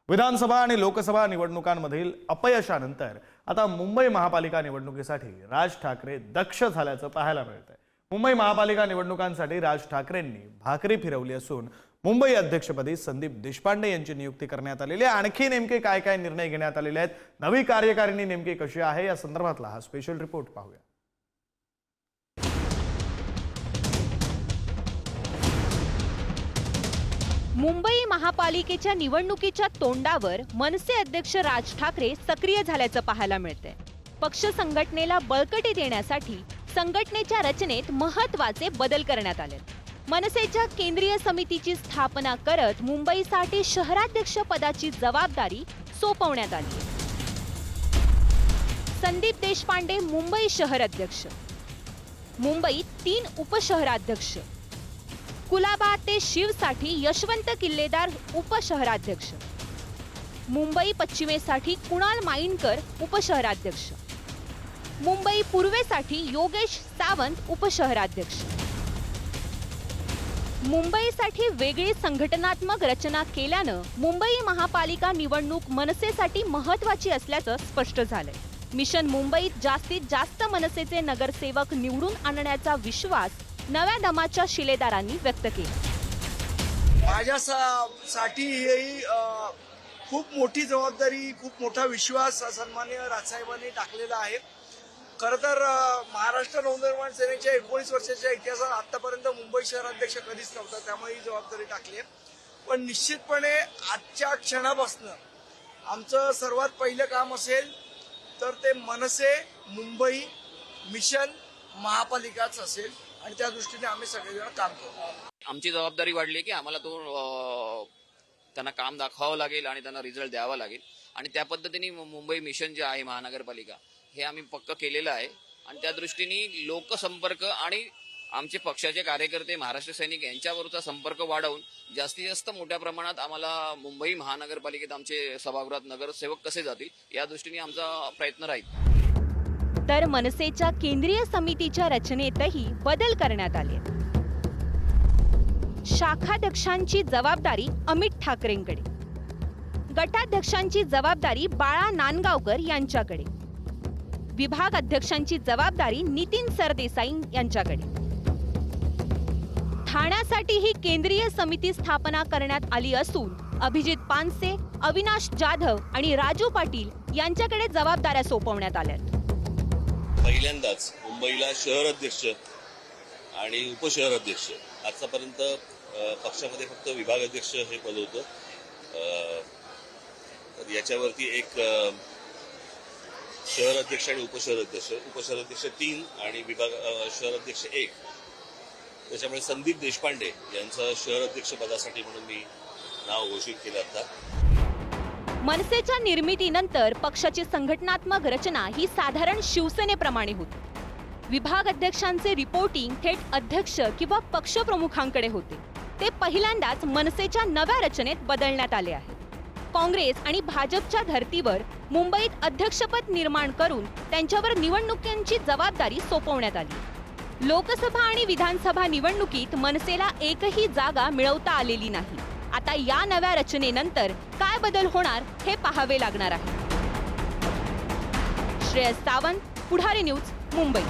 विधानसभा आणि लोकसभा निवडणुकांमधील अपयशानंतर आता मुंबई महापालिका निवडणुकीसाठी राज ठाकरे दक्ष झाल्याचं पाहायला मिळतंय। मुंबई महापालिका निवडणुकांसाठी राज ठाकरेंनी भाकरी फिरवली असून मुंबई अध्यक्षपदी संदीप देशपांडे यांची नियुक्ती करण्यात आलेली आहे। आणखी नेमके काय काय निर्णय घेण्यात आलेले आहेत, नवी कार्यकारिणी नेमकी कशी आहे या संदर्भातला हा स्पेशल रिपोर्ट पाहूया। मुंबई महापालिकेच्या निवडणुकीच्या तोंडावर मनसे अध्यक्ष राज ठाकरे सक्रिय झाल्याचं पाहायला मिळतंय। पक्ष संघटनेला बळकटी देण्यासाठी संघटनेच्या रचनेत महत्त्वाचे बदल करण्यात आले। मनसेच्या केंद्रीय समितीची स्थापना करत मुंबईसाठी शहराध्यक्ष पदाची जबाबदारी सोपवण्यात आली। संदीप देशपांडे मुंबई शहर अध्यक्ष, मुंबईत 3 उपशहराध्यक्ष, कुलाबा ते शिवसाठी यशवंत किल्लेदार उपशहराध्यक्ष, मुंबई पश्चिमेसाठी कुणाल माईनकर उपशहराध्यक्ष, मुंबई पूर्वेसाठी योगेश सावंत उपशहराध्यक्ष। मुंबईसाठी वेगळी संघटनात्मक रचना केल्यानं मुंबई महापालिका निवडणूक मनसेसाठी महत्त्वाची असल्याचं स्पष्ट झालंय। मिशन मुंबईत जास्तीत जास्त मनसेचे नगरसेवक निवडून आणण्याचा विश्वास नव्या दमाच्या शिलेदारांनी व्यक्त केला। माझ्यासाठी ही खूप मोठी जबाबदारी, खूप मोठा विश्वास सन्माननीय राजसाहेबांनी टाकलेला आहे। खरं तर महाराष्ट्र नवनिर्माण सेनेच्या 19 वर्षाच्या इतिहासात आतापर्यंत मुंबई शहराध्यक्ष कधीच नव्हता, त्यामुळे ही जबाबदारी टाकली आहे। पण निश्चितपणे आजच्या क्षणापासून आमचं सर्वात पहिलं काम असेल तर ते मनसे मुंबई मिशन महापालिकाच असेल आणि त्या दृष्टीने आम्ही सगळेजण काम करू। आमची जबाबदारी वाढली की आम्हाला त्यांना काम दाखवावं लागेल आणि त्यांना रिझल्ट द्यावा लागेल आणि त्या पद्धतीने मुंबई मिशन जे आहे महानगरपालिका हे आम्ही पक्क केलेलं आहे आणि त्या दृष्टीने लोकसंपर्क आणि आमचे पक्षाचे कार्यकर्ते महाराष्ट्र सैनिक यांच्यावरचा संपर्क वाढवून जास्तीत जास्त मोठ्या प्रमाणात आम्हाला मुंबई महानगरपालिकेत आमचे सभागृहात नगरसेवक कसे जातील या दृष्टीने आमचा प्रयत्न राहील। तर मनसेच्या केंद्रीय समितीच्या रचनेतही बदल करण्यात आले। शाखाध्यक्षांची जबाबदारी अमित ठाकरेंकडे, गटाध्यक्षांची जबाबदारी बाळा नांदगावकर यांच्याकडे, विभाग अध्यक्षांची जबाबदारी नितीन सरदेसाई यांच्याकडे। ठाण्यासाठी ही केंद्रीय समिती स्थापना करण्यात आली असून अभिजित पानसे, अविनाश जाधव आणि राजू पाटील यांच्याकडे जबाबदाऱ्या सोपवण्यात आल्या। पहिल्यांदाच मुंबईला शहर अध्यक्ष आणि उपशहर अध्यक्ष, आतापर्यंत पक्षामध्ये फक्त विभाग अध्यक्ष हे पद होतं। याच्यावरती एक शहर अध्यक्ष आणि उपशहर अध्यक्ष 3 आणि विभाग शहर अध्यक्ष 1, त्याच्यामुळे संदीप देशपांडे यांचं शहर अध्यक्ष पदासाठी म्हणून मी नाव घोषित केलं होतं। मनसेच्या निर्मितीनंतर पक्षाची संघटनात्मक रचना ही साधारण शिवसेनेप्रमाणे होती। विभाग अध्यक्षांचे रिपोर्टिंग थेट अध्यक्ष किंवा पक्षप्रमुखांकडे होते। ते पहिल्यांदाच मनसेच्या नव्या रचनेत बदलण्यात आले आहे। काँग्रेस आणि भाजपच्या धर्तीवर मुंबईत अध्यक्षपद निर्माण करून त्यांच्यावर निवडणुकांची जबाबदारी सोपवण्यात आली। लोकसभा आणि विधानसभा निवडणुकीत मनसेला एकही जागा मिळवता आलेली नाही। आता या नव्या रचनेनंतर काय बदल होणार हे पाहावे लागणार आहे। श्रेयस सावंत, पुढारी न्यूज, मुंबई।